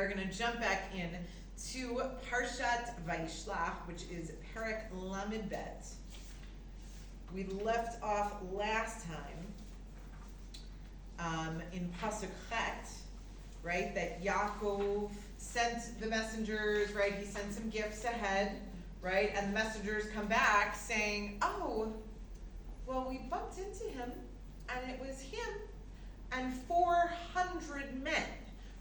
We're going to jump back in to Parshat Vayishlach, which is Perek Lamed Bet. We left off last time in Pasuk Chet, right? That Yaakov sent the messengers, right? He sent some gifts ahead, right? And the messengers come back saying, "Oh, well, we bumped into him, and it was him and 400 men."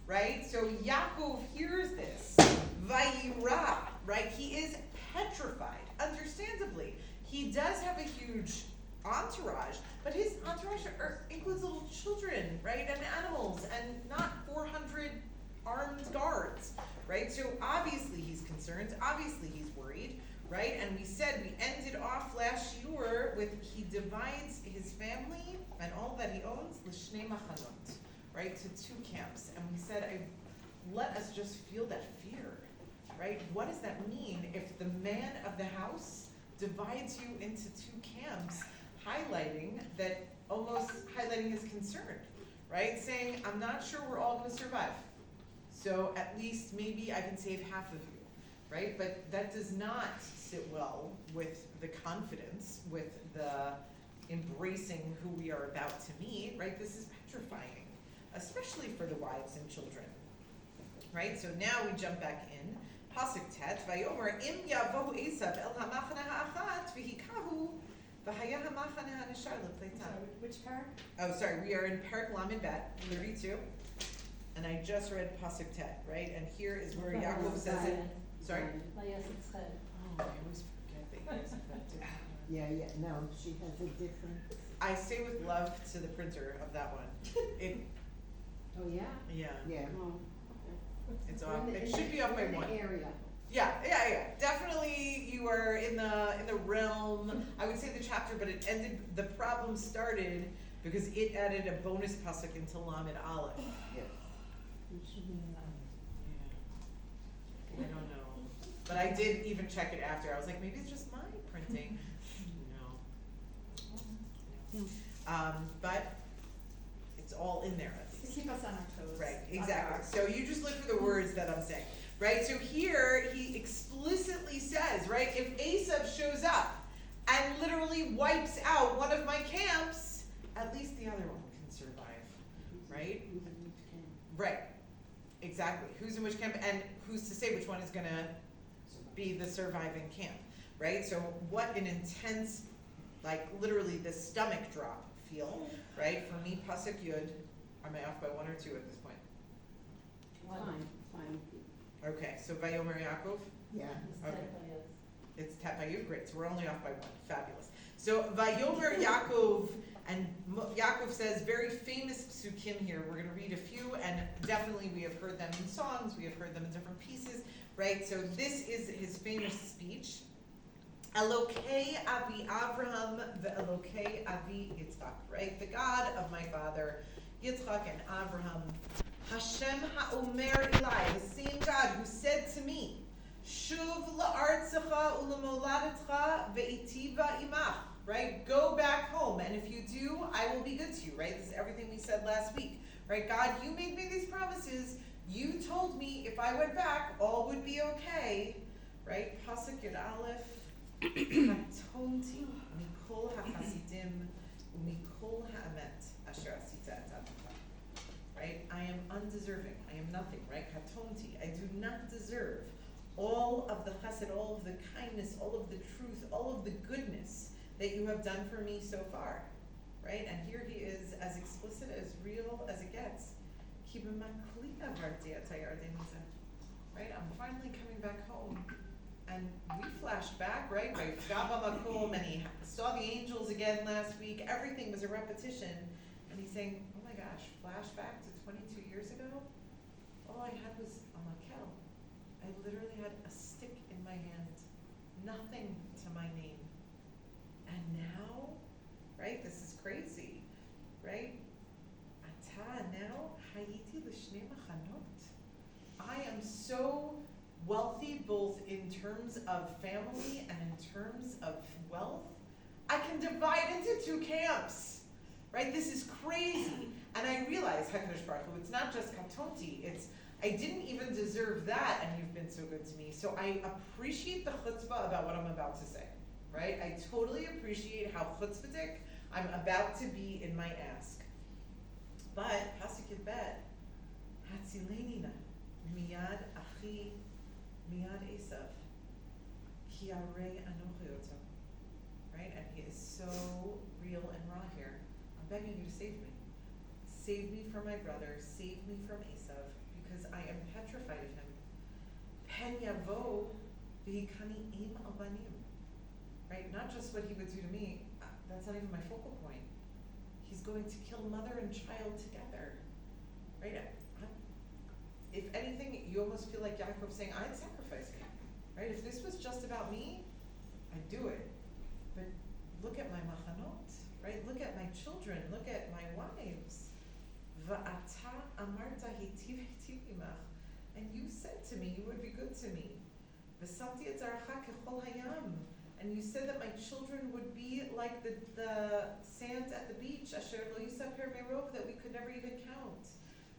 Right? So Yaakov hears this. Vayira, right? He is petrified, understandably. He does have a huge entourage, but his entourage includes little children, right? And animals, and not 400 armed guards, right? So obviously he's concerned, obviously he's worried, right? And we said, we ended off last year with he divides his family and all that he owns, l'shnei machanot, right, to two camps. And we said, let us just feel that fear, right? What does that mean if the man of the house divides you into two camps, highlighting his concern, right? Saying, I'm not sure we're all going to survive. So at least maybe I can save half of you, right? But that does not sit well with the confidence, with the embracing who we are about to meet, right? This is petrifying, especially for the wives and children, right? So now we jump back in. Pasuk Tet, Vayomer im yavohu Esav el hamachana ha'achat v'hikahu v'haya hamachana ha'nishar l'pleitam. Which parak? Oh, sorry, we are in Perek Lamed Bet, 32. And I just read Pasuk Tet, right? And here is where Yaakov says it. Sorry? Oh, yes, it's Chet. Oh, I always forget that he has a too. Yeah, no, she has a different. I say with love to the printer of that one. Oh, yeah? Yeah. Oh, It's off. It should be off by one. Area. Yeah. Definitely, you are in the realm. I would say the chapter, but it ended. The problem started because it added a bonus pasuk into Lamed Aleph. Yeah. I don't know, but I did even check it after. I was like, maybe it's just my printing. No. But it's all in there. To keep us on our toes. Right, exactly. So you just look for the words that I'm saying, right? So here he explicitly says, right, if Esav shows up and literally wipes out one of my camps, at least the other one can survive, right? Right, exactly. Who's in which camp, and who's to say which one is gonna be the surviving camp, right? So what an intense, like literally the stomach drop feel, right? For me, Pasuk Yud. Am I off by one or two at this point? Fine. Okay, so Vayomer Yaakov? Yeah. Okay. It's Tepayu, great, so we're only off by one, fabulous. So Vayomer Yaakov, and Yaakov says very famous psukim here. We're going to read a few, and definitely we have heard them in songs, we have heard them in different pieces, right? So this is his famous speech. Elokei Avi Avraham ve'Elokei Avi Yitzchak, right? The God of my father, Yitzchak and Abraham, Hashem ha'omer Eli, the same God who said to me, Shuv la'artzecha u'lemoladecha ve'itiva imach, right? Go back home, and if you do, I will be good to you, right? This is everything we said last week, right? God, you made me these promises. You told me if I went back, all would be okay, right? Pasuk Yud Aleph, Katonti mikol ha'chasidim u'mikol ha'amet asher asita et avcha. Right? I am undeserving. I am nothing, right? Katonti. I do not deserve all of the chesed, all of the kindness, all of the truth, all of the goodness that you have done for me so far. Right? And here he is as explicit, as real as it gets. Right? I'm finally coming back home. And we flashed back, right? Gaba Makom, and he saw the angels again last week. Everything was a repetition. And he's saying, oh my gosh, flashback to 22 years ago? All I had was a makel. I literally had a stick in my hand. Nothing to my name. And now, right? This is crazy, right? Ata now hayiti l'shnei machanot. I am so wealthy both in terms of family and in terms of wealth. I can divide into two camps, right? This is crazy. And I realize, HaKadosh Baruch Hu, it's not just katonti, it's I didn't even deserve that, and you've been so good to me. So I appreciate the chutzpah about what I'm about to say, right? I totally appreciate how chutzpahdik I'm about to be in my ask. But, pasuk yud bet, hatzileni na, miyad achi, miyad Esav, ki arei anochi oto. Right? And he is so real and raw here. I'm begging you to save me. Save me from my brother, save me from Esav, because I am petrified of him. Pen yavo v'hikani im albanim. Right? Not just what he would do to me, that's not even my focal point. He's going to kill mother and child together. Right? If anything, you almost feel like Yaakov saying, I'd sacrifice him. Right? If this was just about me, I'd do it. But look at my machanot, right? Look at my children, look at my wives. Va'ata amarta hitiv hitiv imach. And you said to me, you would be good to me. V'samti et zaracha kechol hayam. And you said that my children would be like the sand at the beach, asher lo yisaper merov, that we could never even count.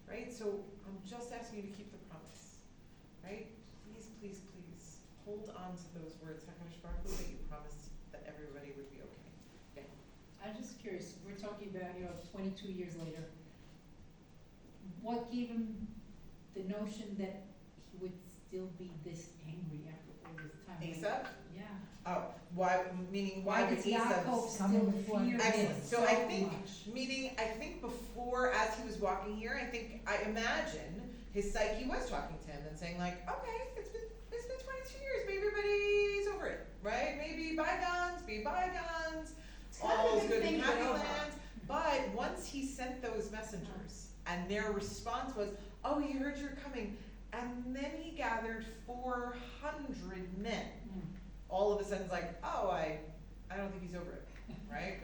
Right? So I'm just asking you to keep the promise. Right? Please, please, please hold on to those words, HaKadosh Baruch Hu, that you promised that everybody would be okay. Yeah. I'm just curious, we're talking about, 22 years later. What gave him the notion that he would still be this angry after all this time? Esav? Yeah. Oh, why? Meaning why would does Yaakov Esav? still fear Excellent. this So I so think, much? meaning I think before, as he was walking here, I imagine his psyche was talking to him and saying like, okay, it's been 22 years, maybe everybody's over it, right? Maybe bygones, be bygones, all is good in happy land. But once he sent those messengers, and their response was, oh, he heard you're coming, and then he gathered 400 men. All of a sudden, it's like, oh, I don't think he's over it, right?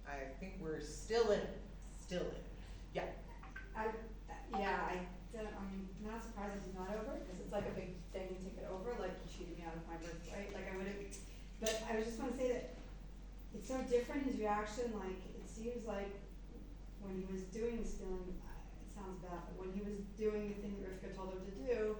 I think we're still in it, Yeah. I'm not surprised that he's not over it, because it's like a big thing to get over, like you cheated me out of my birthright, like I wouldn't, but I was just wanna say that it's so different, his reaction, like, it seems like when he was doing the stealing, it sounds bad, but when he was doing the thing that Rivka told him to do,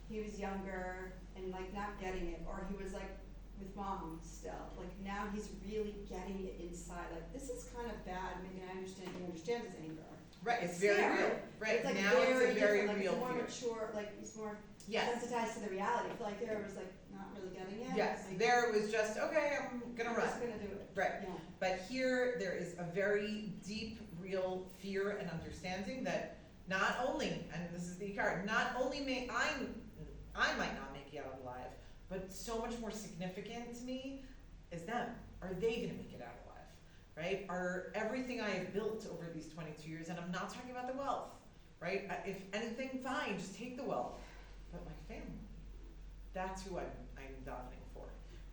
he was younger and like not getting it, or he was like with mom still, like now he's really getting it inside, like this is kind of bad, maybe he understands his anger. Right, it's very scary. real, right, It's like now it's a very different, real like, fear. he's more mature, like he's more Yes, sensitized to the reality. I feel like there was like not really getting it. yes, Like, there it was just, okay, I'm gonna run. just gonna do it. Right. Yeah. But here, there is a very deep, real fear and understanding that not only, and this is the card, not only may I might not make it out alive, but so much more significant to me is them. Are they gonna make it out alive, right? Are everything I have built over these 22 years, and I'm not talking about the wealth, right? If anything, fine, just take the wealth. But my family, that's who I'm davening for.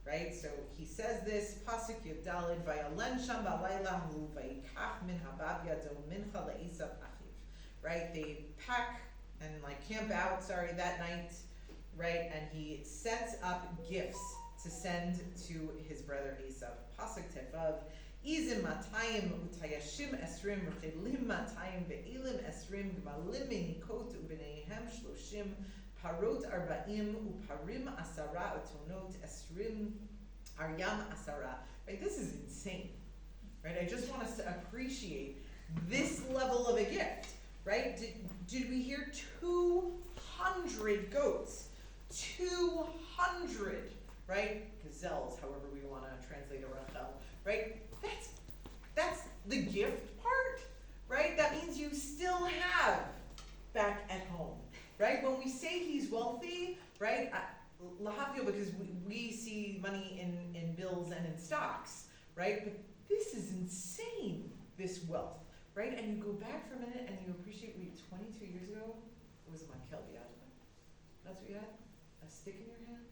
Right, so he says this, pasuk yud daled, vayalen sham b'alayla hu vayikach min habab yado mincha le'esav achiv. Right, they pack and like camp out, that night, right, and he sets up gifts to send to his brother Esav. Pasuk tevav, izim matayim utayashim esrim rechelim matayim ve'ilim esrim gmalim menikot u'bneihem shloshim parot arba'im uparim asara utonot esrim aryam asara. Right, this is insane. Right, I just want us to appreciate this level of a gift. Right, did we hear 200 goats? 200, right? Gazelles, however we want to translate a Rachel, right? That's the gift part, right? That means you still have back at home. Right? When we say he's wealthy, right, lahavdil, because we see money in bills and in stocks, right? But this is insane, this wealth, right? And you go back for a minute and you appreciate, 22 years ago, it was a makel biyadcha. That's what you had? A stick in your hand?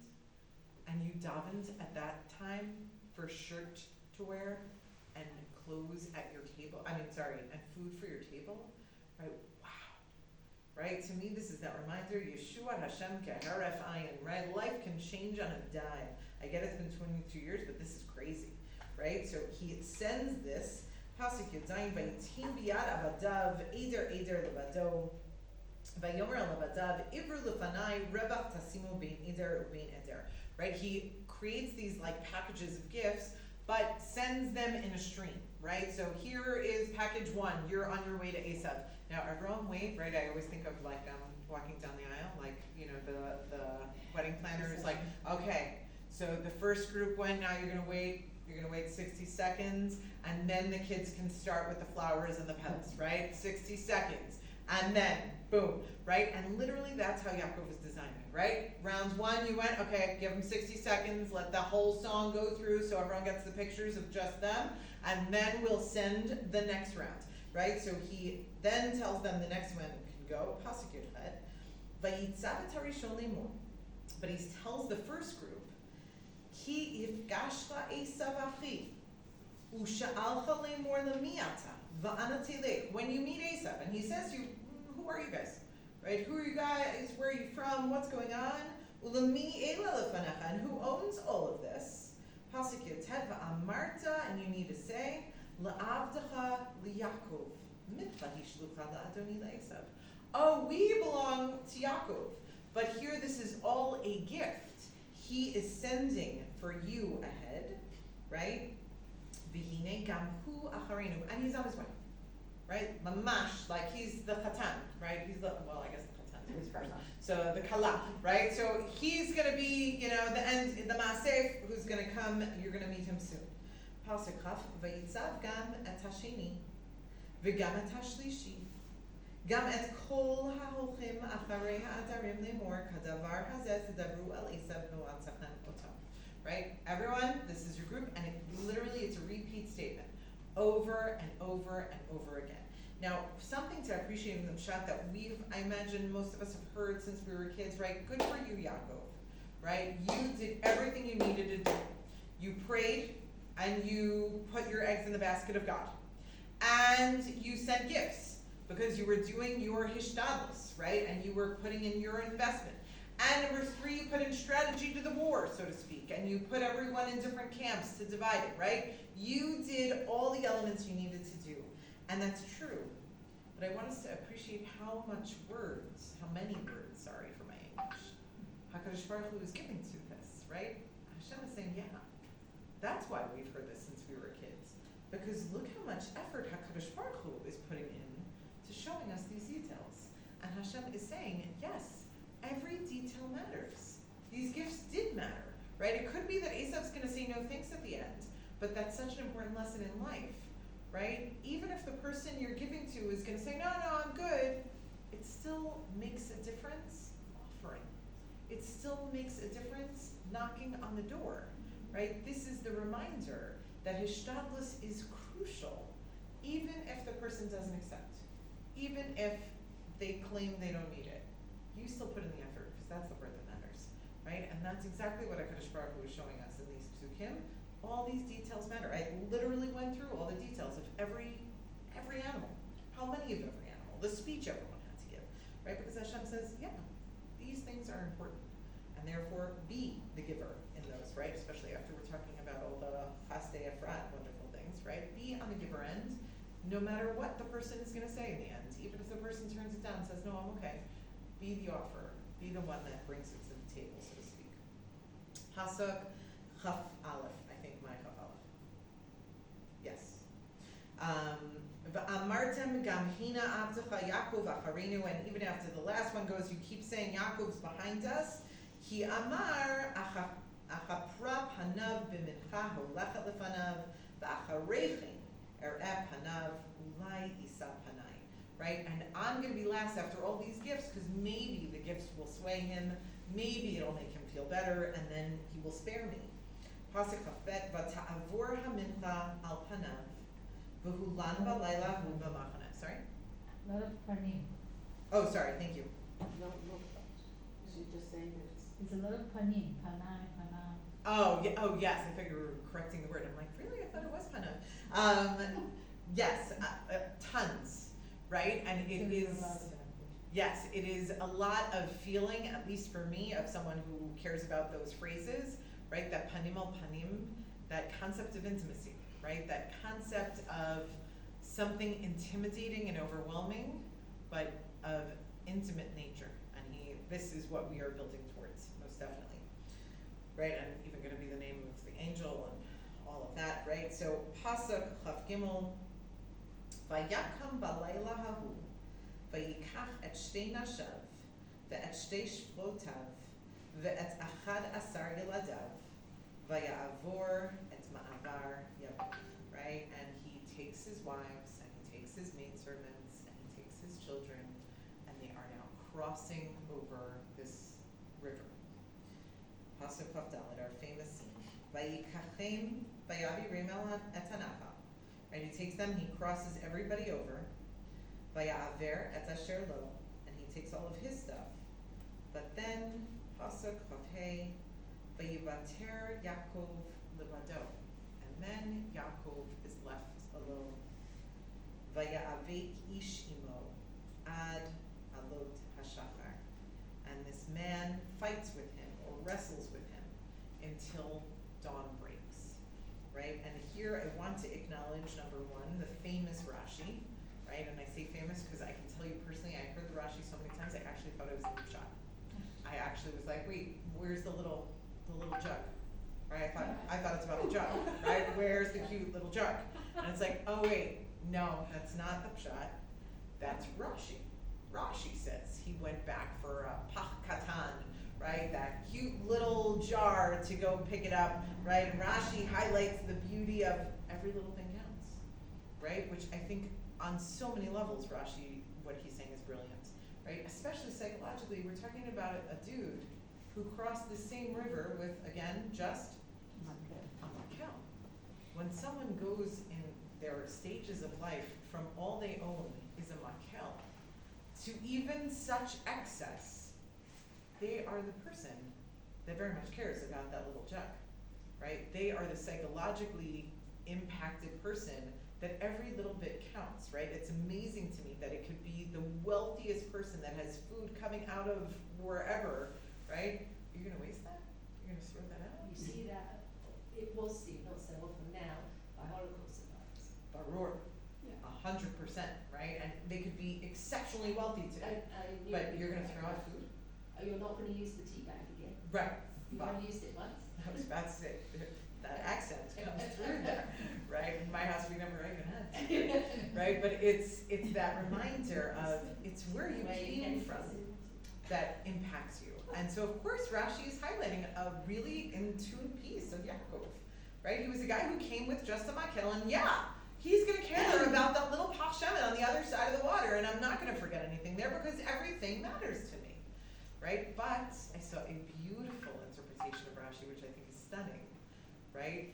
And you davened at that time for shirt to wear and clothes at your table, and food for your table, right? Right? To me, this is that reminder, Yeshua Hashem keharef ayin, right? Life can change on a dime. I get it's been 22 years, but this is crazy, right? So he sends this, pasuk yudzayin, vayitim biyad avadav, eder levado, Vayomer elevadav ivru lefanai revach tasimu bein eder ubein eder. Right? He creates these like packages of gifts, but sends them in a stream. Right? So here is package one. You're on your way to Esav. Now everyone wait. Right? I always think of like walking down the aisle, like the wedding planner is like, okay. So the first group went. Now you're gonna wait. You're gonna wait 60 seconds, and then the kids can start with the flowers and the petals, right? 60 seconds, and then boom, right? And literally that's how Yaakov was designing it, right? Round one, you went, okay, give them 60 seconds, let the whole song go through so everyone gets the pictures of just them, and then we'll send the next round, right? So he then tells them the next one can go, Pasuk Yudchet, Vayitzav et harishon limor. But he tells the first group, Ki ifgashcha Esav achi, u'sha'alcha lemor lemi ata, va'ana telech. When you meet Esav, and he says to you, who are you guys? Right? Who are you guys? Where are you from? What's going on? Ulemi ela lefanecha, and who owns all of this? Pasuk Yotet va'amarta, and you need to say, la'avdecha liYakov, mitcha hishlucha la'adoni le'Esav. Oh, we belong to Yaakov, but here this is all a gift. He is sending for you ahead, right? V'hinei gam hu acharenu, and he's on his way, right? Mamash, like he's the chatan, right? He's the, well, I guess the chatan is his first. So the kala, right? So he's gonna be, the end, the maaseh, who's gonna come. You're gonna meet him soon. Pasuk chaf, vayitzav gam et hasheni, v'gam et hashlishi. Gam et kol ha'holchim acharei ha'adarim lemor kadavar hazeh tedabru al Esav no'atzachem otam. Right? Everyone, this is your group, and it's a repeat statement. Over and over and over again. Now, something to appreciate in the Pshat that I imagine most of us have heard since we were kids, right? Good for you, Yaakov. Right? You did everything you needed to do. You prayed, and you put your eggs in the basket of God. And you sent gifts. Because you were doing your hishtadlus, right? And you were putting in your investment. And number 3, you put in strategy to the war, so to speak. And you put everyone in different camps to divide it, right? You did all the elements you needed to do. And that's true. But I want us to appreciate how many words, for my English, HaKadosh Baruch Hu is giving to this, right? Hashem is saying, yeah. That's why we've heard this since we were kids. Because look how much effort HaKadosh Baruch Hu is putting in showing us these details. And Hashem is saying, yes, every detail matters. These gifts did matter, right? It could be that Esav's going to say no thanks at the end, but that's such an important lesson in life, right? Even if the person you're giving to is going to say, no, I'm good, it still makes a difference offering. It still makes a difference knocking on the door, right? This is the reminder that hishtadlus is crucial, even if the person doesn't accept. Even if they claim they don't need it, you still put in the effort, because that's the part that matters, right? And that's exactly what HaKadosh Baruch Hu is showing us in these psukim. All these details matter. I literally went through all the details of every animal. How many of every animal? The speech everyone had to give, right? Because Hashem says, yeah, these things are important, and therefore be the giver in those, right? Especially after we're talking about all the chasdei efrat, wonderful things, right? Be on the giver end. No matter what the person is going to say in the end, even if the person turns it down and says, no, I'm okay, be the offerer, be the one that brings it to the table, so to speak. Pasuk Chaf Aleph, I think my Chaf Aleph. Yes. V'amartem gam hina avtecha Yaakov acharenu, and even after the last one goes, you keep saying Yaakov's behind us. Ki amar achapra panav b'mincha holechet lefanav v'achareichin. Right? And I'm going to be last after all these gifts because maybe the gifts will sway him, maybe it'll make him feel better, and then he will spare me. Pasuk Chafet, v'ta'avor hamincha al panav, v'hulan b'layla hu b'machane. Sorry? Lot of panim. Oh, sorry, thank you. No, she's just saying It's a lot of panim, panai, panam. Oh, yes, I thought you were correcting the word. I'm like, really? I thought it was panav. Yes, tons, right? And it is, yes, it is a lot of feeling, at least for me, of someone who cares about those phrases, right? That panim al panim, that concept of intimacy, right? That concept of something intimidating and overwhelming, but of intimate nature, and this is what we are building towards, most definitely. Right, and even gonna be the name of the angel and all of that, right? So, Pasuk Chaf Gimel, Vayakam balayla hahu, vayikach et shtei nashav, ve'et shtei shvotav, ve'et achad asar yiladav, vaya'avor et ma'avar yavor, right? And he takes his wives, and he takes his maidservants, and he takes his children, and they are now crossing over this river. Pasuk Chaf Dalet, our famous scene. Vayikachem vayavirem el et hanacha. Right, he takes them, he crosses everybody over. Vaya'aver et asher lo, and he takes all of his stuff. But then, Pasuk Chaf Hei, vayivater Yaakov levado, and then Yaakov is left alone. Vaya'avek ish imo ad alot hashachar, and this man fights with him or wrestles with him until dawn breaks, right? And here I want to acknowledge, number one, the famous Rashi, right? And I say famous because I can tell you personally, I heard the Rashi so many times, I actually thought it was in the shot. I actually was like, wait, where's the little jug? Right? I thought it's about the jug, right? Where's the cute little jug? And it's like, oh wait, no, that's not the shot. That's Rashi. Rashi says he went back for a pach katan, right? That cute little jar to go pick it up, right? And Rashi highlights the beauty of every little thing counts, right? Which I think on so many levels, Rashi, what he's saying is brilliant, right? Especially psychologically, we're talking about a dude who crossed the same river with, again, just a makel. When someone goes in their stages of life from all they own is a makel to even such excess, they are the person that very much cares about that little jug, right? They are the psychologically impacted person that every little bit counts, right? It's amazing to me that it could be the wealthiest person that has food coming out of wherever, right? You're gonna waste that? You're gonna throw that out? You see that, it will see, not so often now, by Holocaust survivors. Baror, Yeah. 100%, right? And they could be exceptionally wealthy today, but you're gonna throw out food? You're not gonna use the tea bag again. Right. You've But only used it once. I was about to say, that accent comes through there, right? In my house, we never even had tea, right? But it's that reminder of, it's where you came from that impacts you. And so of course Rashi is highlighting a really in tune piece of Yaakov, right? He was a guy who came with just a makel, and yeah, he's gonna care about that little pach shemen on the other side of the water, and I'm not gonna forget anything there because everything matters to me, right? But I saw a beautiful interpretation of Rashi, which I think is stunning, right?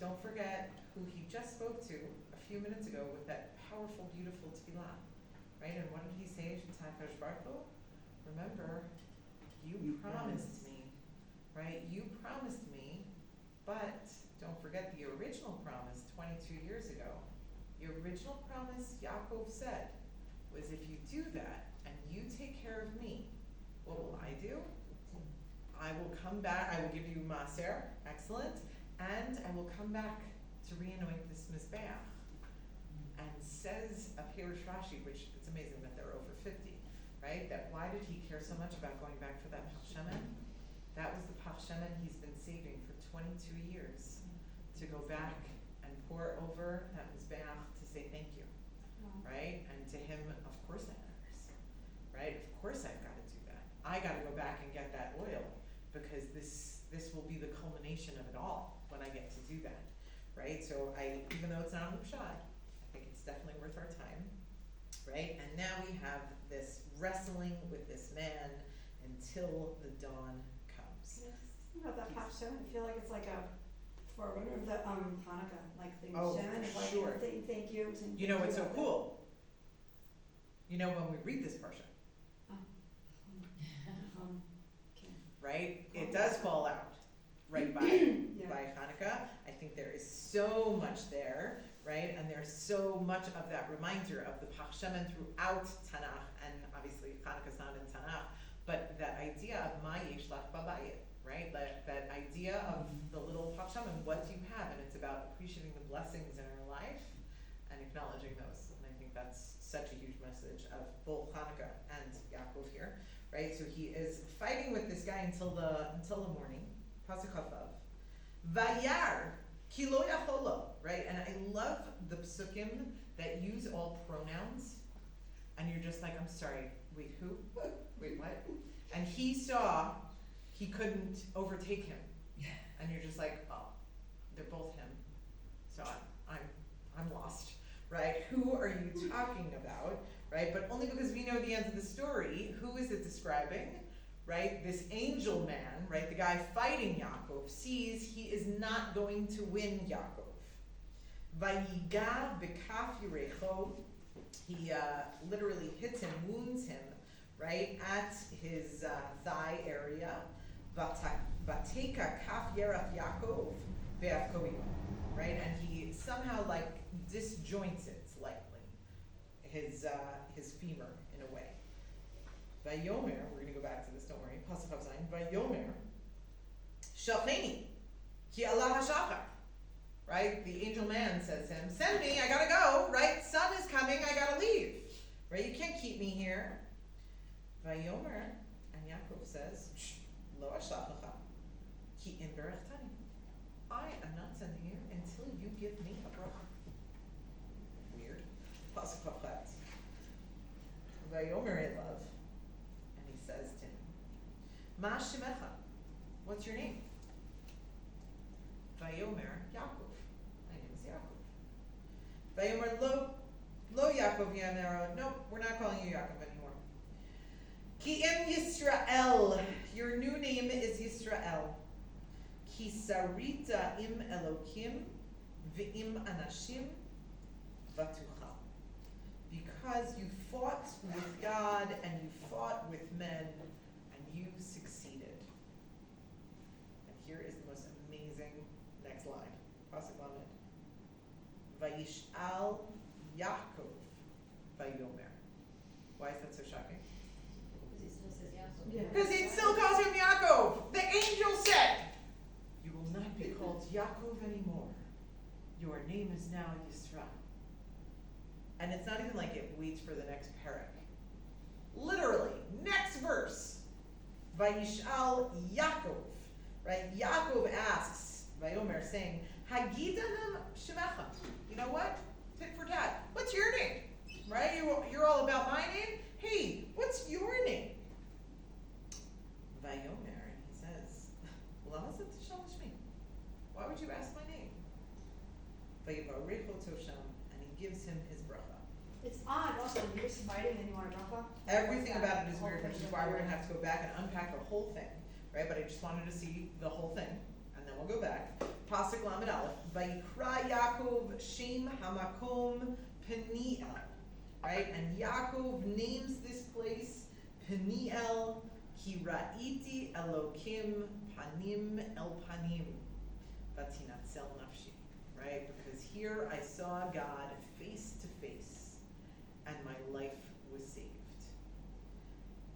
Don't forget who he just spoke to a few minutes ago with that powerful, beautiful tefillah, right? And what did he say? Sepha Kirshblum-17? Remember, you promised me, right? You promised me, but don't forget the original promise 22 years ago. The original promise Yaakov said was, if you do that and you take care of me, what will I do? I will come back, I will give you maser, excellent, and I will come back to re-anoint this mizbeach. And says a Pirush Rashi, which it's amazing that they're over 50, right? That why did he care so much about going back for that pach shemen? That was the pach shemen he's been saving for 22 years to go back and pour over that mizbeach to say thank you, right? And to him, of course that matters, right? Of course I've got to do that. I got to go back and get that oil because this will be the culmination of it all when I get to do that, right? So even though it's not on the pshat, I think it's definitely worth our time, right? And now we have this wrestling with this man until the dawn comes. Something about that pach shemen, I feel like it's like a forerunner of the Hanukkah, like the Oh, shemen, for like sure. thank you. And You know what's so thank cool? You know when we read this parsha, Okay. right? It does fall out right by Yeah. by Hanukkah. I think there is so much there, right? And there's so much of that reminder of the pach shemen throughout Tanakh, and obviously Hanukkah's not in Tanakh, but that idea of ma yesh lach babayit, right? That idea of the little pach shemen, what do you have? And it's about appreciating the blessings in our life and acknowledging those. And I think that's such a huge message of both Hanukkah and right? So he is fighting with this guy until the morning. Pasuk Chavav. Vayar ki lo yacholo, right? And I love the psukim that use all pronouns, and you're just like, I'm sorry, wait, who? Wait, what? And he saw he couldn't overtake him, and you're just like, oh, they're both him, so I'm lost, right? Who are you talking about, right? But only because we know the end of the story. Who is it describing? Right, this angel man, right, the guy fighting Yaakov, sees he is not going to win Yaakov. Vayiga b'kaf yirecho, he literally hits him, wounds him, right, at his thigh area. Vateka kaf yerach Yaakov ve'avkoim, right, and he somehow like disjoints it slightly, his femur in a way. Vayomer, we're going to go back to this, don't worry, Pasuk Chav Zayin, Vayomer, Shalcheni, ki Allah hashachar, right? The angel man says to him, send me, I gotta go, right? Sun is coming, I gotta leave, right? You can't keep me here. Vayomer, and Yaakov says, lo ashlachacha, ki im berechtani. I am not sending you until you give me a bracha. Weird. Pasuk Chav Chet. Vayomer elav. Says to him, Ma shemecha, what's your name? Vayomer Yaakov. My name is Yaakov. Vayomer lo Yaakov Yanero. No, we're not calling you Yaakov anymore. Ki im Yisrael. Your new name is Yisrael. Ki sarita im Elokim v'im anashim vatucha. Because you fought with God and you fought with men and you succeeded. And here is the most amazing next line. Pasuk Lamed. Vayish'al Yaakov Vayomer. Why is that so shocking? Because it still says Yaakov. Yeah. Because it still calls him Yaakov. The angel said, you will not be called Yaakov anymore. Your name is now Yisrael. And it's not even like it waits for the next parak. Literally, next verse. Vayish'al Yaakov. Right? Yaakov asks, Vayomer, saying, Hagidanam shemecha. You know what? Tit for tat. What's your name? Right? You're all about my name? Hey, what's your name? Vayomer, and he says, Lama zet tishal shmi. Why would you ask my name? Vayivarecho tosham, and he gives him his bracha. It's odd also, when you're just fighting and you want a bracha. Everything about it is The whole weird, which thing is why we're gonna have to go back and unpack the whole thing, right? But I just wanted to see the whole thing, and then we'll go back. Pasuk Lamed Aleph, Vayikra Yaakov Shem Hamakom Peniel, right? And Yaakov names this place Peniel, Ki Ra'iti Elokim Panim El Panim, Vatinatzel Nafshi, right? Because here I saw God face to face, and my life was saved.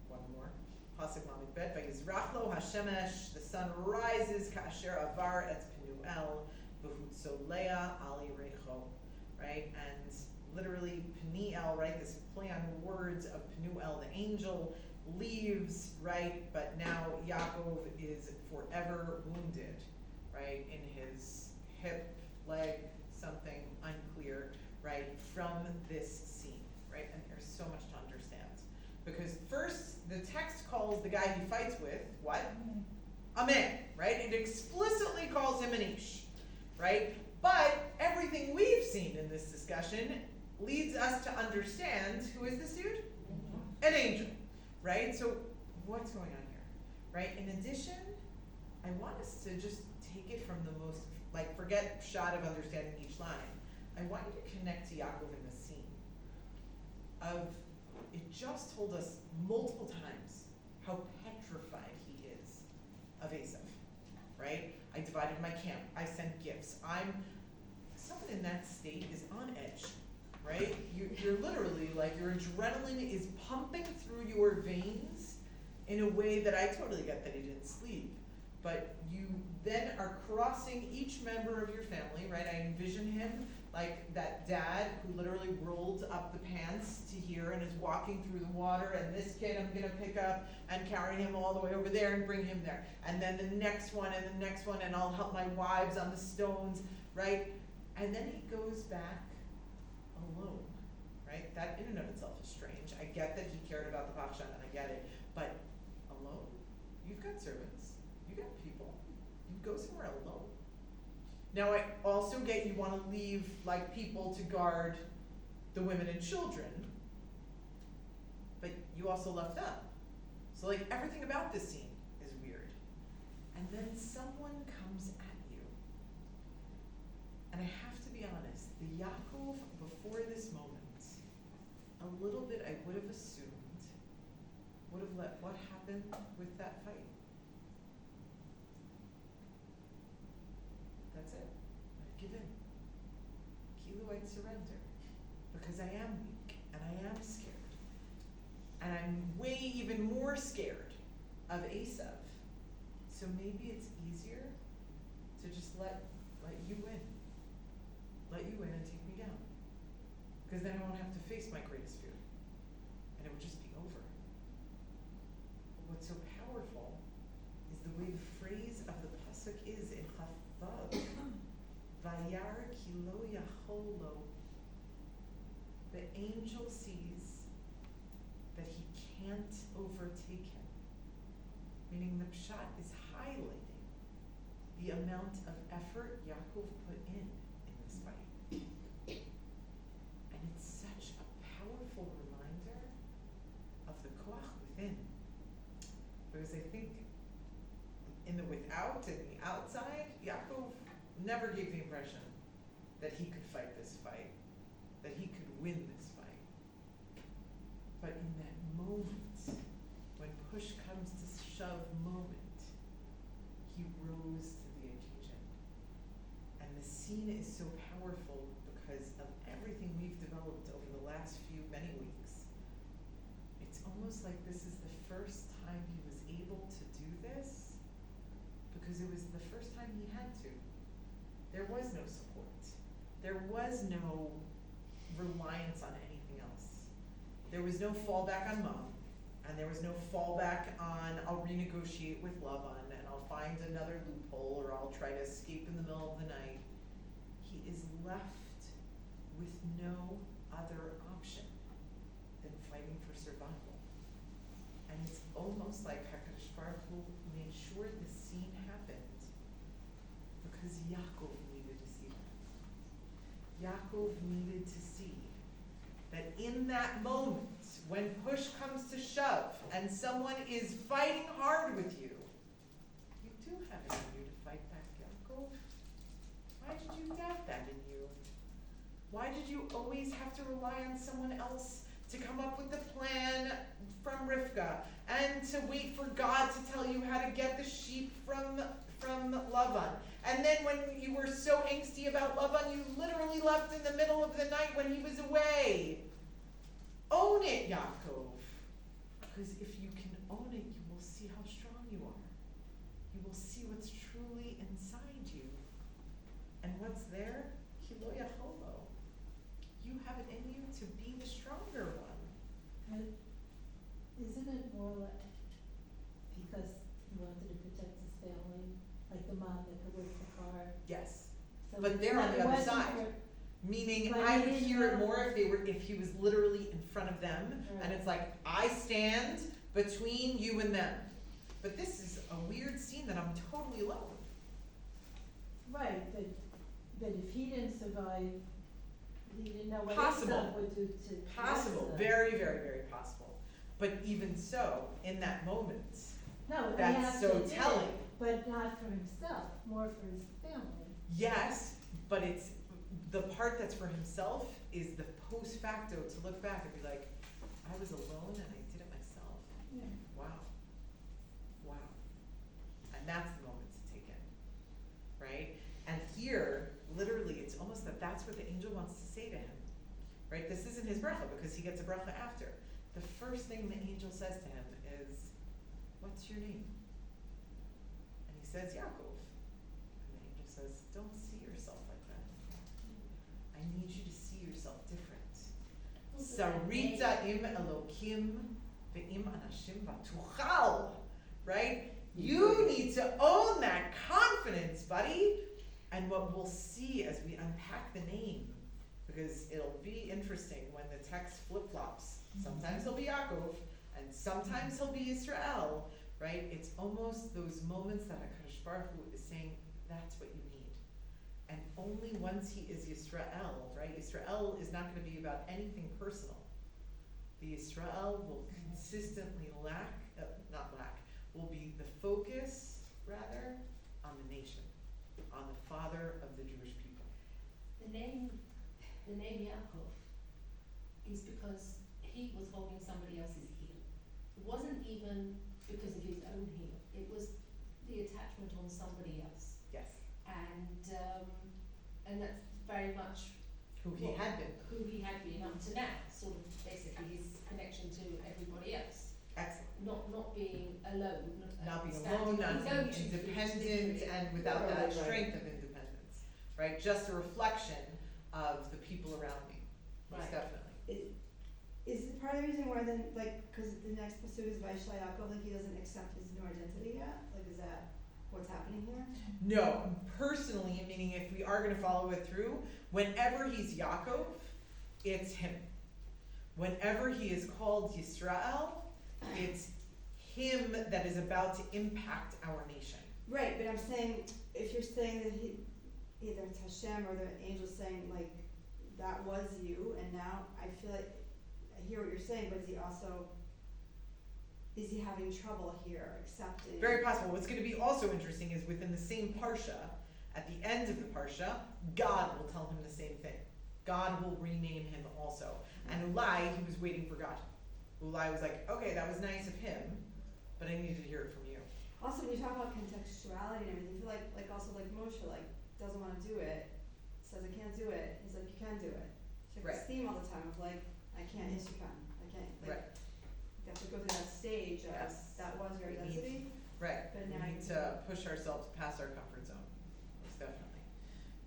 One more. Pasuk Lamed Bet, Vayizrachlo Hashemesh, the sun rises, Ka'asher Avar et Penuel, V'hutzolea Ali Recho, right? And literally, Peniel, right? This play on words of Penuel, the angel, leaves, right? But now Yaakov is forever wounded, right? In his hip, leg, something unclear, right? From this scene, right? And there's so much to understand. Because first, the text calls the guy he fights with, what? A man, right? It explicitly calls him an ish, right? But everything we've seen in this discussion leads us to understand, who is this dude? An angel, right? So what's going on here, right? In addition, I want us to just take it from the most, like, forget shot of understanding each line. I want you to connect to Yaakov in the scene of, it just told us multiple times how petrified he is of Esav, right? I divided my camp, I sent gifts, someone in that state is on edge, right? You're literally, like, your adrenaline is pumping through your veins in a way that I totally get that he didn't sleep, but you then are crossing each member of your family, right? I envision him like that dad who literally rolled up the pants to here and is walking through the water, and this kid I'm gonna pick up and carry him all the way over there and bring him there. And then the next one and the next one, and I'll help my wives on the stones, right? And then he goes back alone, right? That in and of itself is strange. I get that he cared about the Pachshan, and I get it, but alone? You've got servants, you got people, you go somewhere alone. Now, I also get you wanna leave, like, people to guard the women and children, but you also left them. So, like, everything about this scene is weird. And then someone comes at you. And I have to be honest, the Yaakov before this moment, a little bit I would have assumed would have let what happened with that fight. That's it. I'd give in. Kilu, I'd surrender. Because I am weak, and I am scared. And I'm way even more scared of Esav. So maybe it's easier to just let you win. Let you win and take me down. Because then I won't have to face my greatest fear. And it would just be over. But what's so powerful is the way the phrase of the pasuk is in Chaf Vav. Vayar ki lo yachol lo. The angel sees that he can't overtake him. Meaning the pshat is highlighting the amount of effort Yaakov put in this fight. And it's such a powerful reminder of the koach within. Because I think in the without and the outside, Yaakov never gave the impression that he could fight this fight, that he could win this fight. But in that moment, when push comes to shove moment, he rose to the occasion. And the scene is so powerful because of everything we've developed over the last many weeks. It's almost like this is the first time he was able to do this because it was the first time he had to. There was no support. There was no reliance on anything else. There was no fallback on mom, and there was no fallback on I'll renegotiate with Lavan, and I'll find another loophole, or I'll try to escape in the middle of the night. He is left with no other option than fighting for survival. And it's almost like HaKadosh Baruch Hu made sure this scene happened because Yaakov needed to see that. Yaakov needed to see that in that moment, when push comes to shove and someone is fighting hard with you, you do have it in you to fight back, Yaakov. Why did you doubt that in you? Why did you always have to rely on someone else to come up with the plan from Rivka and to wait for God to tell you how to get the sheep from Lavan? And then when you were so angsty about Lavan, you literally left in the middle of the night when he was away. Own it, Yaakov. Because if you can own it, you will see how strong you are. You will see what's truly inside you. And what's there? Kilo yacholo. You have it in you to be the stronger one. And isn't it more like because he wanted to protect his family, like the mom that could work the car? Yes. So But they're on it the other wasn't side. for- Meaning But I he would didn't hear it know- more if he was literally in front of them, and Right. it's like, I stand between you and them. But this is a weird scene that I'm totally alone. Right, but if he didn't survive, he didn't know what Possible. Esav would do to Possible, Esav. very, very, very possible. But even so, in that moment, No, they that's have so to do telling. it, but not for himself, more for his family. Yes, but it's, the part that's for himself is the post facto to look back and be like, I was alone and I did it myself. Yeah. Wow. Wow. And that's the moment to take in, right? And here, literally, it's almost that's what the angel wants to say to him, right? This isn't his bracha because he gets a bracha after. The first thing the angel says to him is, what's your name? And he says, Yaakov. And the angel says, don't see yourself like that. I need you to see yourself different. Also that name. Sarita im Elokim ve'im anashim v'tuchal, right? You need to own that confidence, buddy. And what we'll see as we unpack the name, because it'll be interesting when the text flip-flops. Sometimes he'll be Yaakov, and sometimes he'll be Israel, right? It's almost those moments that HaKadosh Baruch Hu is saying, that's what you need. And only once he is Yisrael, right? Yisrael is not going to be about anything personal. The Yisrael will consistently will be the focus, rather, on the nation, on the father of the Jewish people. The name Yaakov is because he was holding somebody else's heel. It wasn't even because of his own heel. It was the attachment on somebody else. Yes. And that's very much Who he had been. who he had been up to now, sort of basically his connection to everybody else. Excellent. Not being alone. Not being standing alone, on not his own being 2 feet, independent, literally. and without Right, that right. strength of independence, right? Just a reflection of the people around me, most Right. definitely. Is it part of the reason why then, like, cause the next pursuit is Vaishla Yaakov, like he doesn't accept his new identity yet? Like, is that what's happening here? No, personally, meaning if we are gonna follow it through, whenever he's Yaakov, it's him. Whenever he is called Yisrael, it's him that is about to impact our nation. Right, but I'm saying, if you're saying that he, either it's Hashem or the angel saying like, that was you, and now I feel like, I hear what you're saying, but is he having trouble here accepting? Very possible. What's gonna be also interesting is within the same Parsha, at the end of the Parsha, God will tell him the same thing. God will rename him also. And Ulai, he was waiting for God. Ulai was like, okay, that was nice of him, but I needed to hear it from you. Also, when you talk about contextuality and everything, I feel like also like Moshe, like, doesn't wanna do it, says I can't do it, he's like, you can do it. It's like Right. this theme all the time of like, I can't, yes you can, I can't, like, Right. you have to go through that stage of, Yes. that was your We need- identity, Right. but We now need you to push ourselves past our comfort zone, most definitely.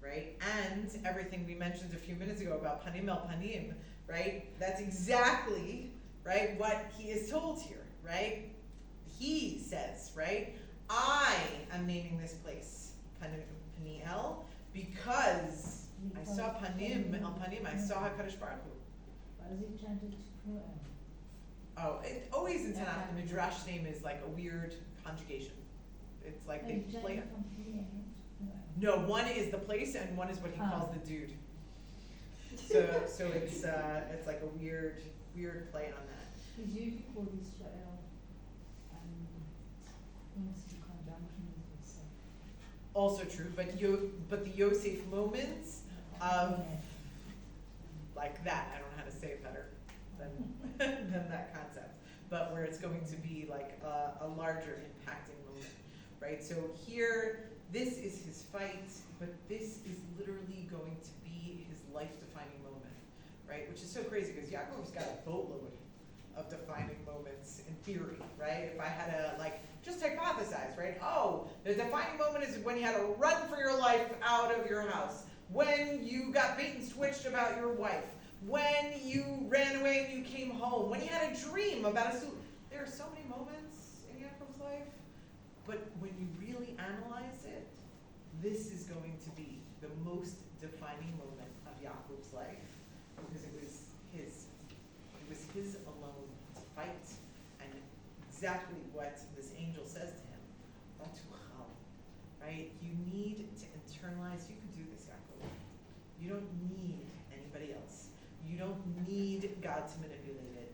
Right? And everything we mentioned a few minutes ago about panim el panim, right? That's exactly, right, what he is told here, right? He says, right, I am naming this place Paniel because I saw panim el panim, I saw HaKadosh Baruch Hu. Why is it chanted Shmuel? Oh, it always in Tanakh, the Midrash name is like a weird conjugation. It's like they It's play. chanted from Shmuel. No, one is the place and one is what he calls the dude. So it's like a weird play on that. He's usually called Israel, and in conjunction with Yosef. Also true, but the Yosef moments of like that, I don't know how to say it better than that concept. But where it's going to be like a larger impacting moment, right? So here, this is his fight, but this is literally going to be his life-defining moment, right? Which is so crazy because Yaakov's got a boatload of defining moments in theory, right? If I had to like just hypothesize, right? Oh, the defining moment is when you had to run for your life out of your house, when you got bait and switched about your wife, when you ran away and you came home, when you had a dream about a suit. There are so many moments in Yaakov's life, but when you really analyze it, this is going to be the most defining moment of Yaakov's life, because it was his alone to fight, and exactly what this angel says to him, Vatuchal, right? You need to internalize, you can do this, Yaakov. You don't need anybody else. You don't need God to manipulate it.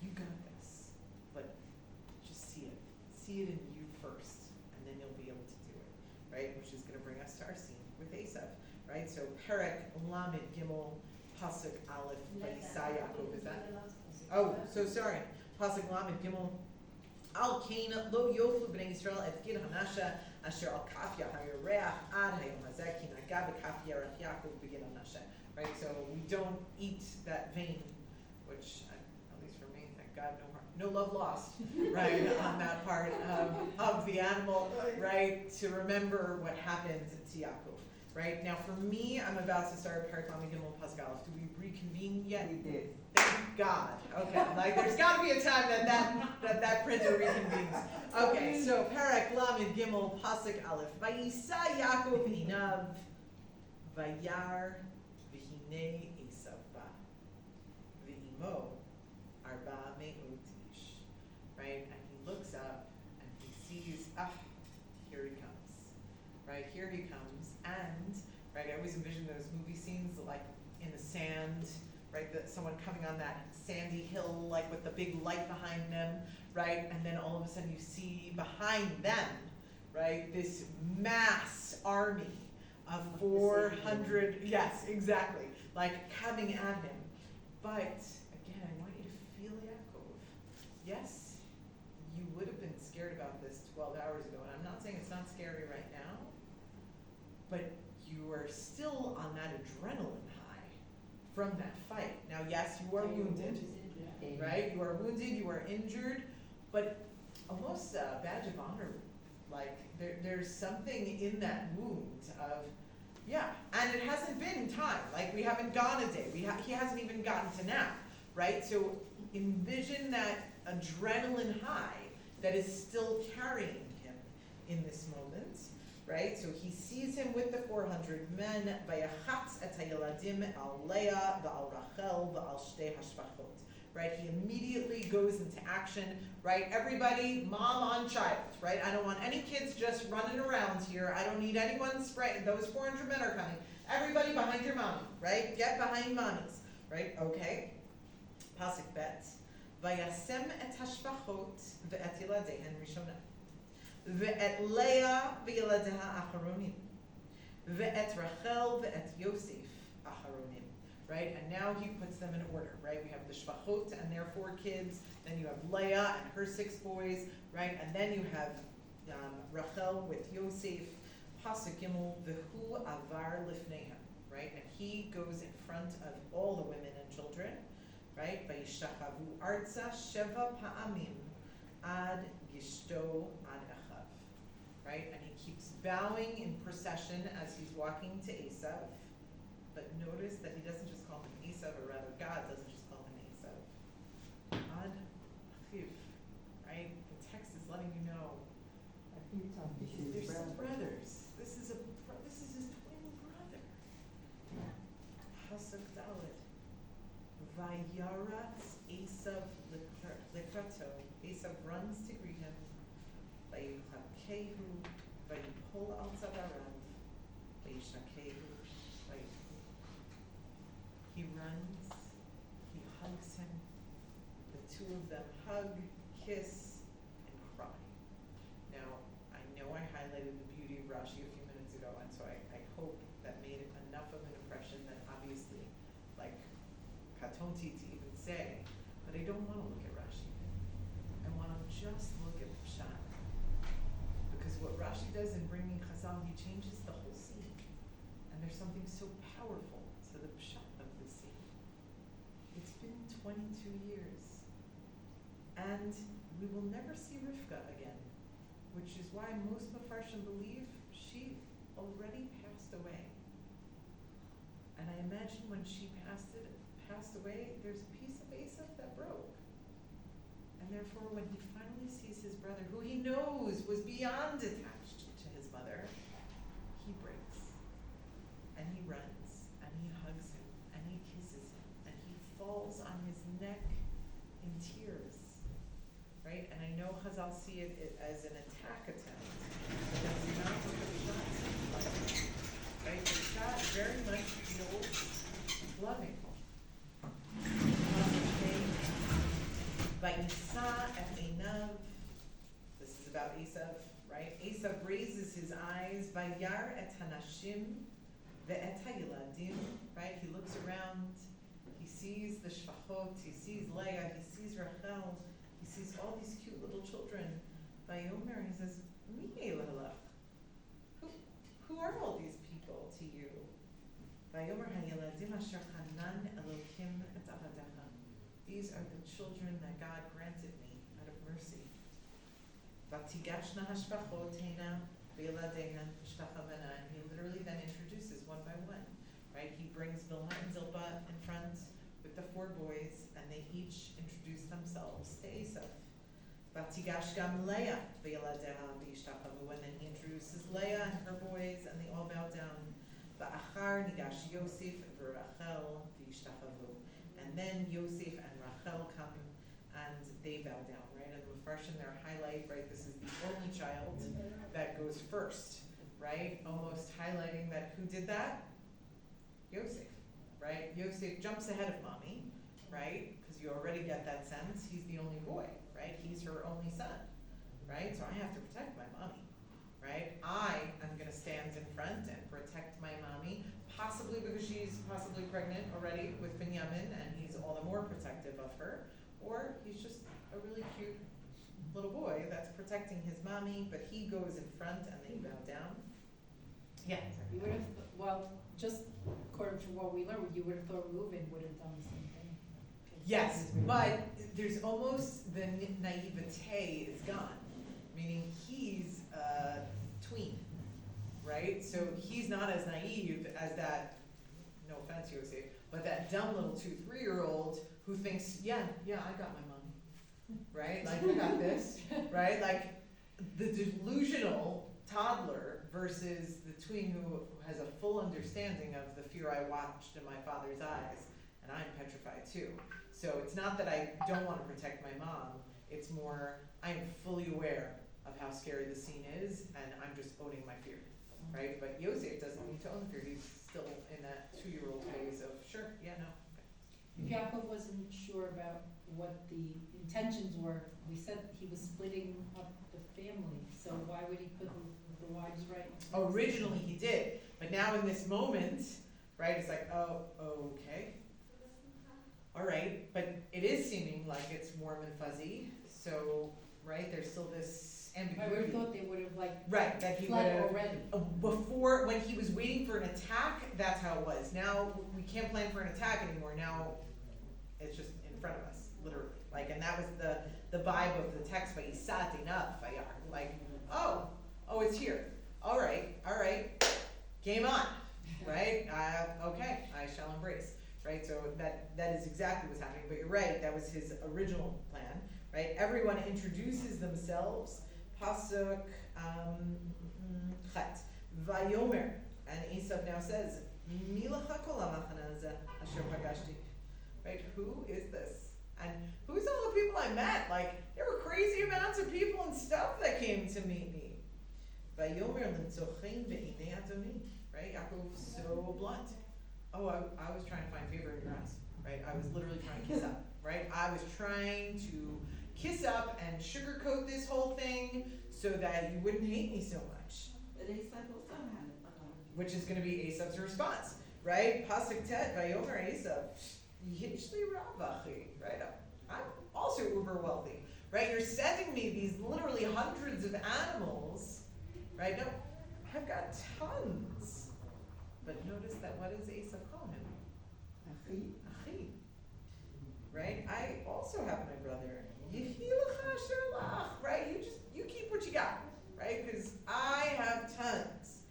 You got this, but just see it in you first, and then you'll be able to do it, right? Which is gonna bring us to our scene with Esav, right? So Perek Lamed Gimel Pasuk Aleph Vayisa Yaakov, is that? Oh, so sorry. Pasuk Lamed Gimel Al Kain Lo Yochlu Bnei Yisrael Et Gid Hanasha Asher Al Kaf Yahareach Ad Hayom Hazeh Ki Nagah B'Kaf Yerach Yaakov B'Gid Hanasha. Right, so we don't eat that vein, which at least for me, thank God, no love lost, right, on that part of the animal, right, to remember what happened to Yaakov. right? Now for me, I'm about to start Parak Lamed Gimel Pasuk Aleph. Do we reconvene yet? We did. Thank God. Okay, like there's gotta be a time that printer reconvenes. Okay, so Parak Lamed Gimel Pasuk Aleph. Vayisa Yaakov Inav, Vayar V'hinei Esav Ba, V'imo Arba Me'ot Ish. Right, and he looks up and he sees, here he comes. Right, here he comes, and right, I always envision those movie scenes like in the sand. Right, that someone coming on that sandy hill, like with the big light behind them, right? And then all of a sudden you see behind them, right, this mass army of 400, yes, exactly, like coming at him. But again, I want you to feel Yaakov. Yes, you would have been scared about this 12 hours ago, and I'm not saying it's not scary right now, but you are still on that adrenaline high from that fight. Now, yes, you are wounded, right? You are wounded, you are injured, but almost a badge of honor. Like, there's something in that wound of, yeah, and it hasn't been time. Like, we haven't gone a day. He hasn't even gotten to nap, right? So envision that adrenaline high that is still carrying him in this moment. Right, so he sees him with the 400 men. Vayachatz et hayeladim al Leah v'al Rachel v'al shtei hashpachot. Right, he immediately goes into action. Right, everybody, mom on child. Right, I don't want any kids just running around here. I don't need anyone spraying. Those 400 men are coming. Everybody behind your mommy. Right, get behind mommies. Right, okay. Pasuk bet. Vayasem et hashpachot ve'et yeladehen rishonah. Ve'et Leah v'yeladeha acharonim, ve'et Rachel ve'et Yosef acharonim, right? And now he puts them in order, right? We have the shvachot and their 4 kids, then you have Leah and her 6 boys, right? And then you have Rachel with Yosef, Pasuk Gimel, v'hu avar lifnehem, right? And he goes in front of all the women and children, right? Vayishachavu artza sheva pa'amim ad gishto ad echav. Right, and he keeps bowing in procession as he's walking to Esav. But notice that he doesn't just call him Esav, or rather God doesn't just call him Esav. Ad Achiv, right? The text is letting you know I think it's on they're still brothers. This is his twin brother. Pasuk Dalet. Vayaratz Esav likrato. Esav runs to greet him. Vayichlakehu, vayipol al tzavarav, vayishakehu, vayipol. He runs, he hugs him. The 2 of them hug, kiss, and cry. Now, I know I highlighted the beauty of Rashi a few minutes ago, and so I hope that made enough of an impression that obviously, like, katonti to even say, but I don't want to look at Rashi. I want to just look at Pshat. Because what Rashi does in bringing Chazal, he changes the whole scene. And there's something so powerful to the Pshat of the scene. It's been 22 years. And we will never see Rivka again, which is why most Mefarshim believe she already passed away. And I imagine when she passed away, there's a piece of Esav that broke. And therefore, when he finally sees his brother, who he knows was beyond attached to his mother, he breaks. And he runs, and he hugs him, and he kisses him, and he falls on his neck in tears. Right? And I know Chazal see it as an attack attempt, but that's not what the shot seems like. Right? The shot very much feels loving. Vayisa et einav. This is about Esav, right? Esav raises his eyes. Vayar et hanashim ve'et hayeladim. Right? He looks around. He sees the shvachot. He sees Leah. He sees Rachel. He sees all these cute little children. Vayomer, he says, Mi elach? Who are all these people to you? Vayomer hayeladim asher hanan Elokim et avadecha. These are the children that God granted me out of mercy. Vatigashna hashvachot hena V'yeladeihan Ishtachavena, and he literally then introduces one by one, right? He brings Bilhah and Zilpah in front with the 4 boys, and they each introduce themselves to Esav. Vatigash gam Leah v'yeladeha v'yishtachavu, and then he introduces Leah and her boys, and they all bow down. Va'achar nigash Yosef v'Rachel v'yishtachavu, and then Yosef and Rachel come and they bow down, right? And the Mepharshim there highlight, right, this is the only child that goes first, right? Almost highlighting that who did that? Yosef, right? Yosef jumps ahead of mommy, right? Because you already get that sense, he's the only boy, right? He's her only son, right? So I have to protect my mommy, right? I am gonna stand in front and protect my mommy, possibly because she's possibly pregnant already with Binyamin, and he's all the more protective of her, or he's just a really cute little boy that's protecting his mommy, but he goes in front and they bow down. Yeah. You would have, well, just according to what we learned, you would have thought Reuben would have done the same thing. Yes, but there's almost the naivete is gone, meaning he's a tween, right? So he's not as naive as that, no offense, Yosef, but that dumb little 2-3-year-old who thinks, yeah, I got my mommy, right? Like, I got this, right? Like, the delusional toddler versus the tween who has a full understanding of the fear I watched in my father's eyes, and I'm petrified too. So it's not that I don't want to protect my mom, it's more, I'm fully aware of how scary the scene is, and I'm just owning my fear, right? But Yosef doesn't need to own fear, he's still in that 2-year-old phase of, sure, yeah, no. If Yaakov wasn't sure about what the intentions were, we said he was splitting up the family, so why would he put the wives right? Originally he did, but now in this moment, right, it's like, oh, okay. All right, but it is seeming like it's warm and fuzzy, so, right, there's still this I would ambiguity. have thought they would have like Right, that he would fled have, already. before, when he was waiting for an attack, that's how it was. Now, we can't plan for an attack anymore, now it's just in front of us, literally. Like, and that was the vibe of the text, Vayisat enough, like, oh, it's here. All right, game on, right? Okay, I shall embrace, right? So that is exactly what's happening, but you're right, that was his original plan, right? Everyone introduces themselves, Pasuk Chet, Vayomer, and Esav now says, Mi lecha kol hamachana hazeh asher pagashti, right? Who is this? And who's all the people I met? Like, there were crazy amounts of people and stuff that came to meet me. Vayomer l'tzochein ve'inei adoni, right? Yaakov's so blunt. Oh, I was trying to find favor in your eyes, right? I was literally trying to kiss up, right? I was trying to kiss up and sugarcoat this whole thing so that you wouldn't hate me so much. Which is going to be Esav's response, right? Pasuk Tet, Vayomer Esav, Yishli Ravachi, right? I'm also uber wealthy, right? You're sending me these literally hundreds of animals, right? No, I've got tons. But notice that what does Esav call him? Achi. Right? I also have my brother. Yehi lecha asher lach, right? You keep what you got, right? Because I have tons.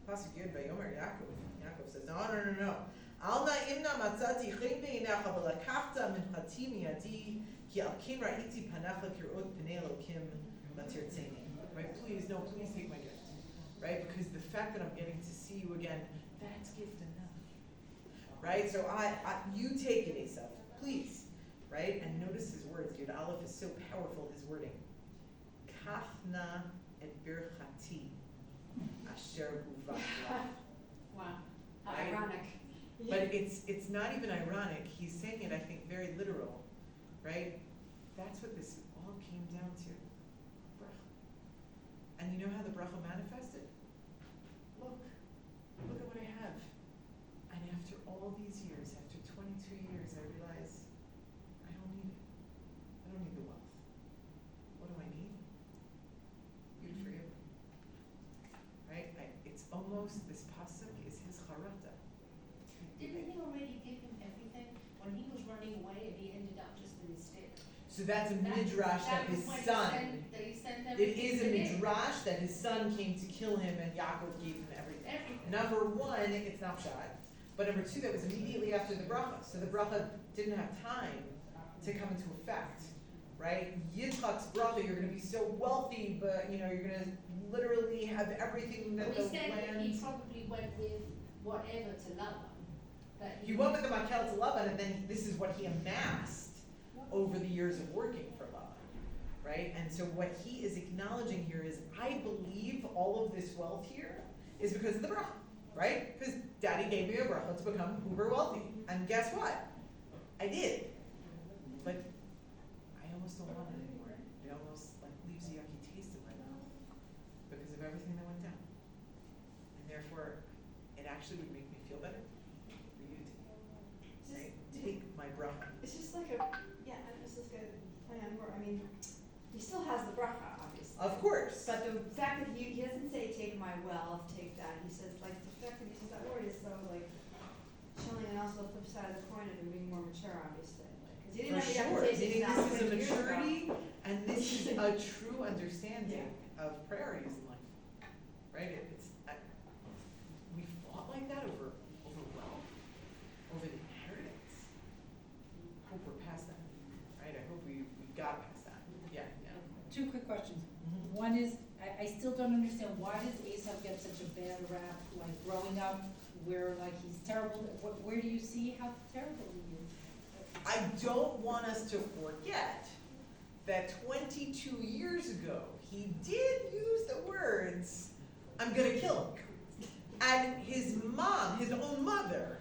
Pasuk Yud Vayomer Yaakov. Yaakov says, no. Al na'imna matzati chen be'inecha v'lakachta minchati miyadi ki al ken ra'iti panecha kir'ot pnei Elokim latirtzeni. Right? Please take my gift. Right? Because the fact that I'm getting to see you again, that's gift enough. Right? So you take it, Esav. Please. Right? And notice his words. Yud Aleph is so powerful, his wording. Kachna et birchati asher huvach. Wow, how Right? ironic. But it's not even ironic. He's saying it, I think, very literal, right? That's what this all came down to. Bracha. And you know how the bracha manifested? Look at what I have. And after all these years, after 22 years, I realize I don't need it. I don't need the wealth. What do I need? You to forgive me. Right? It's almost, this pasuk is his charata. Didn't he already give him everything when he was running away and he ended up just in his stick? So that's a midrash that his was when son, that he sent it everything is a to him. midrash that his son came to kill him and Yaakov gave him everything. Everything. Number one, it's not pshat, but number two, that was immediately after the bracha, so the bracha didn't have time to come into effect, right? Yitzchak's bracha, you're gonna be so wealthy, but you're gonna literally have everything that But the we said that he land. probably went with whatever to Laban. That He went with the Makel to Laban, and then this is what he amassed over the years of working for Laban, right? And so what he is acknowledging here is, I believe all of this wealth here is because of the bracha, right? Because daddy gave me a bracha to become uber wealthy. And guess what? I did. But I almost don't want it anymore. It almost like leaves a yucky taste in my mouth because of everything that went down. And therefore, it actually would make me feel better for you to, right? Take my bracha. It's just like this is good plan where, he still has the bracha, obviously. Of course. But the fact that he doesn't say take my wealth, take that, he says like the fact that he says that word is so like chilling, and also the flip side of the coin of him being more mature, obviously. Because he didn't For have sure, the application meaning now this is a 20 years ago. maturity, and this is a true understanding of priorities in life, right? We fought like that over wealth, over the inheritance. Hope we're past that, right? I hope we got past that. Yeah. Two quick questions. Mhm. One is, I still don't understand, why does Esau get such a bad rap, like growing up, where like he's terrible, where do you see how terrible he is? I don't want us to forget that 22 years ago, he did use the words, I'm gonna kill him. And his mom, his own mother,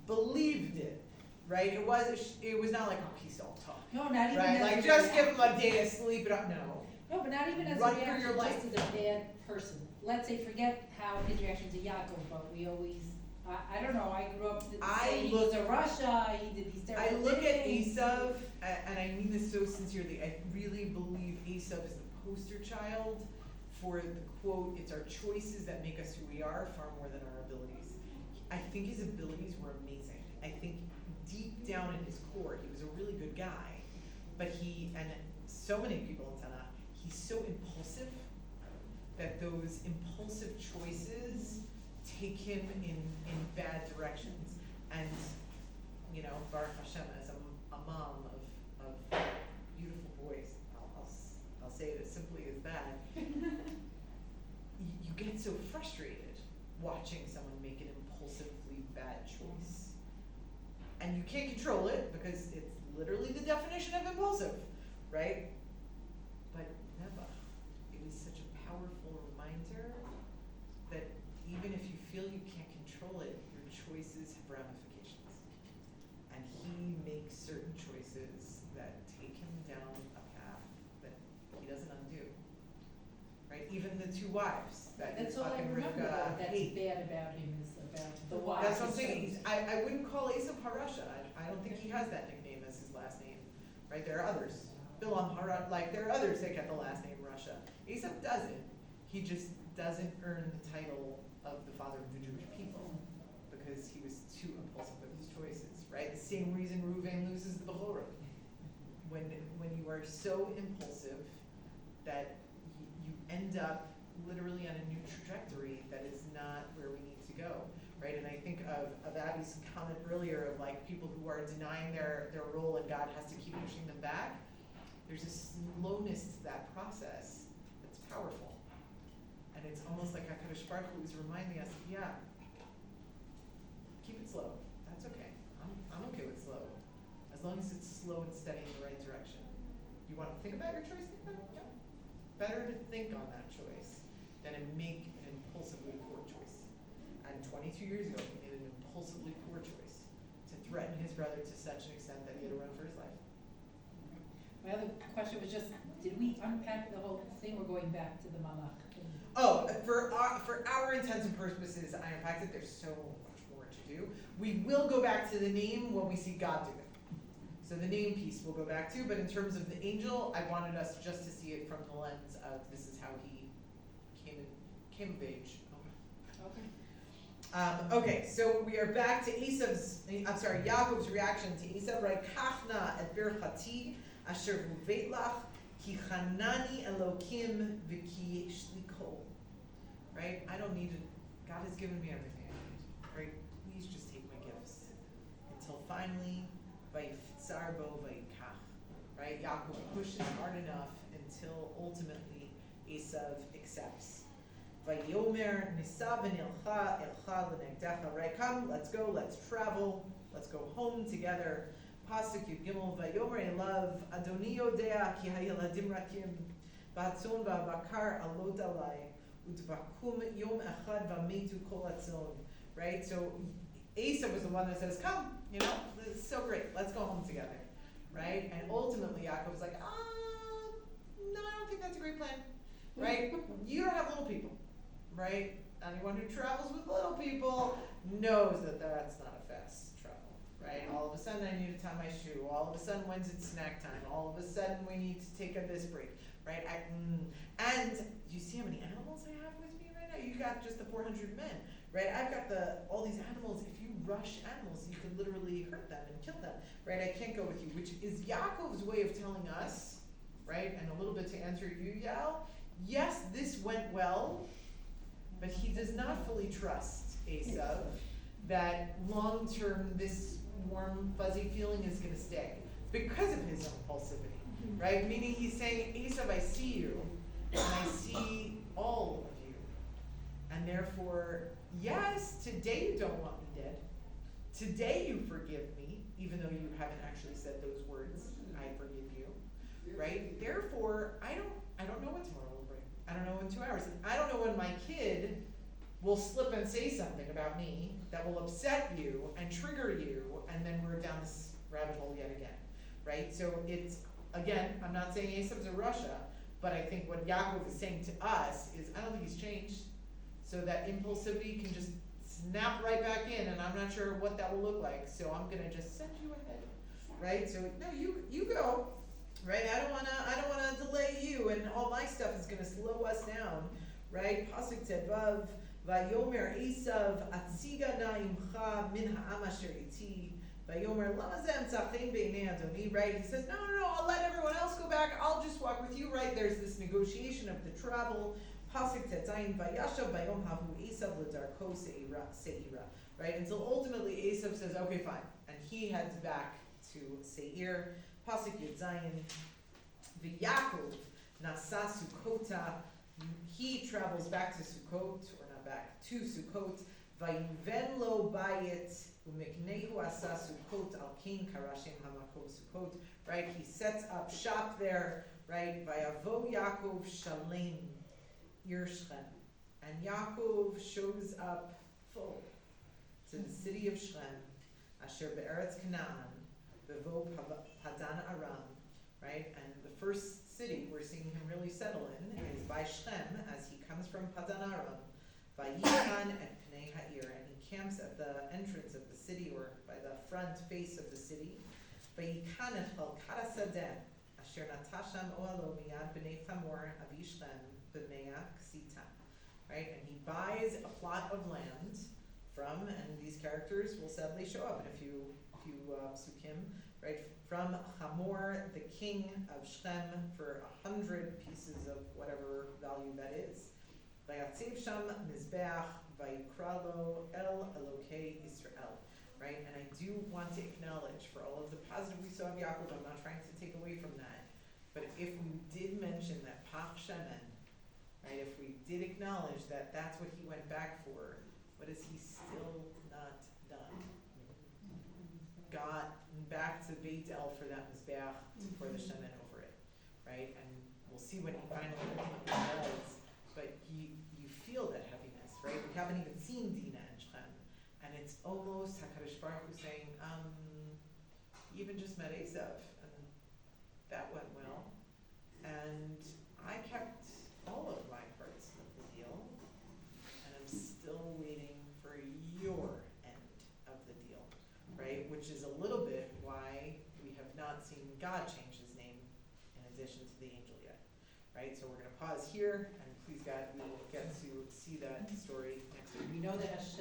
believed it, right? It was not like, oh, he's all tough. No, not even Right, as like a just react- give him a day of sleep, no. No, but not even as a Run for reaction, your life. just as a bad person. Let's say, forget how his reaction to Yaakov, but we always, I don't know, I grew up saying he was a Russia, he did these I terrible look at things. Esav, and I mean this so sincerely, I really believe Esav is the poster child for the quote, it's our choices that make us who we are far more than our abilities. I think his abilities were amazing. I think deep down in his core, he was a really good guy. But and so many people in Tanakh, he's so impulsive that those impulsive choices take him in bad directions. And, Baruch Hashem, as a mom of beautiful boys, I'll say it as simply as that, you get so frustrated watching someone make an impulsively bad choice. And you can't control it because it's literally the definition of impulsive, right? But never. It was such a powerful reminder that even if you feel you can't control it, your choices have ramifications. And he makes certain choices that take him down a path that he doesn't undo. Right? Even the two wives that That's all I fucking remember, Rivka that's hate. bad about him, is about the wives. That's what I'm saying. I wouldn't call Esav Harasha. I don't think he has that nickname as his last name. Right? There are others. Bilam Harat, there are others that get the last name Russia. Esav doesn't. He just doesn't earn the title of the father of the Jewish people because he was too impulsive with his choices. Right? The same reason Reuven loses the Bechorah. When you are so impulsive that you end up literally on a new trajectory that is not where we need to go, right? And I think of Abby's comment earlier of like people who are denying their role and God has to keep pushing them back. There's a slowness to that process that's powerful. And it's almost like HaKadosh Baruch Hu is reminding us, yeah, keep it slow. That's okay. I'm okay with slow. As long as it's slow and steady in the right direction. You want to think about your choice? Think about it? Yeah. Better to think on that choice than to make an impulsively poor choice. And 22 years ago, he made an impulsively poor choice to threaten his brother to such an extent that he had to run for his life. My other question was just, did we unpack the whole thing, we're going back to the Malach? Oh, for our intents and purposes, I unpacked it. There's so much more to do. We will go back to the name when we see God do it. So the name piece we'll go back to, but in terms of the angel, I wanted us just to see it from the lens of this is how he came of age. Okay. Okay, so we are back to Yaakov's reaction to Esav, right? Kachna et birchati asher huvet lach, ki chanani Elokim v'ki shliko. Right? I don't need it. God has given me everything I need. Right? Please just take my gifts. Until finally, vayiftzar bo vayikach. Right? Yaakov pushes hard enough until ultimately Esav accepts. Vayomer nisa v'nilcha elcha l'negdecha. Right? Come, let's go, let's travel, let's go home together. Pasuk Yud Gimel, Vayomer elav Adoni yodea ki hayeladim rakim v'hatzon v'abakar alot alai udvakum yom echad v'metu kol hatzon. Right? So Asa was the one that says, come, this is so great, let's go home together. Right? And ultimately Yaakov was like, no, I don't think that's a great plan. Right? You don't have little people. Right? Anyone who travels with little people knows that that's not a fast travel. Right? All of a sudden I need to tie my shoe. All of a sudden when's it snack time? All of a sudden we need to take this break. Right? And do you see how many animals I have with me right now? You got just the 400 men. Right? I've got all these animals. If you rush animals, you could literally hurt them and kill them. Right? I can't go with you, which is Yaakov's way of telling us, right? And a little bit to answer you, Yael. Yes, this went well, but he does not fully trust Esav that long term this warm, fuzzy feeling is going to stay because of his impulsivity, right? Meaning he's saying, Esav, I see you, and I see all of you. And therefore, yes, today you don't want me dead. Today you forgive me, even though you haven't actually said those words, I forgive you, right? Therefore, I don't know what tomorrow will bring. I don't know in 2 hours. I don't know when my kid will slip and say something about me that will upset you and trigger you, and then we're down this rabbit hole yet again, right? So it's, again, I'm not saying Esav's a Russia, but I think what Yaakov is saying to us is, I don't think he's changed, so that impulsivity can just snap right back in, and I'm not sure what that will look like, so I'm gonna just send you ahead, right? So, no, you go. Right, I don't wanna delay you, and all my stuff is gonna slow us down, right? Pasuk Tevav, Vayomer Esav Atziga na imcha min ha'am asher iti, Vayomer lama zeh emtzachein b'nei Adoni. Right? He says, no, I'll let everyone else go back. I'll just walk with you. Right? There's this negotiation of the travel. Pasuk Tetzayin Vayashav Vayom hahu Esav l'darko seira. Right? Until ultimately Esav says, okay, fine, and he heads back to Seir. Pasuk Yud Zayin, V'Yaakov nasa Sukkota. He travels back to Sukkot, or not back, to Sukkot. Vayinven lo bayit u'miknehu asa Sukkot al kin karashem hamakom Sukkot. Right, he sets up shop there. Right, Vayavo Yaakov shalem Yershchem, and Yaakov shows up full to the city of Shem, asher be'eretz Canaan. Bevo Padan Aram, right? And the first city we're seeing him really settle in is by Shem, as he comes from Padan Aram, Vayichan et Pnei Ha'ir, and he camps at the entrance of the city, or by the front face of the city. Vayichan et Chalkat HaSadeh, asher natasham oalo miyad b'nei Chamor avi Shem b'mea ksita, right? And he buys a plot of land from, and these characters will sadly show up in a few psukim, right? From Hamor, the king of Shem, for 100 pieces of whatever value that is. Vayatzev sham mizbeach vayikra lo el Elokei Israel, right? And I do want to acknowledge, for all of the positive we saw of Yaakov, I'm not trying to take away from that, but if we did mention that Pach Shemen, right? If we did acknowledge that that's what he went back for, what is he still not done? Got back to Beit El for that Mizbeach to pour the shemen over it, right? And we'll see what he finally does, but you feel that heaviness, right? We haven't even seen Dinah and Shem, and it's almost HaKadosh Baruch Hu saying, he even just met Esav, and that went well, and I kept all of my parts of the deal, and I'm still waiting for your end of the deal, right? Which is a little bit why we have not seen God change his name in addition to the angel yet, right? So we're going to pause here, and please God, we will get to see that story next week. We know that Hashem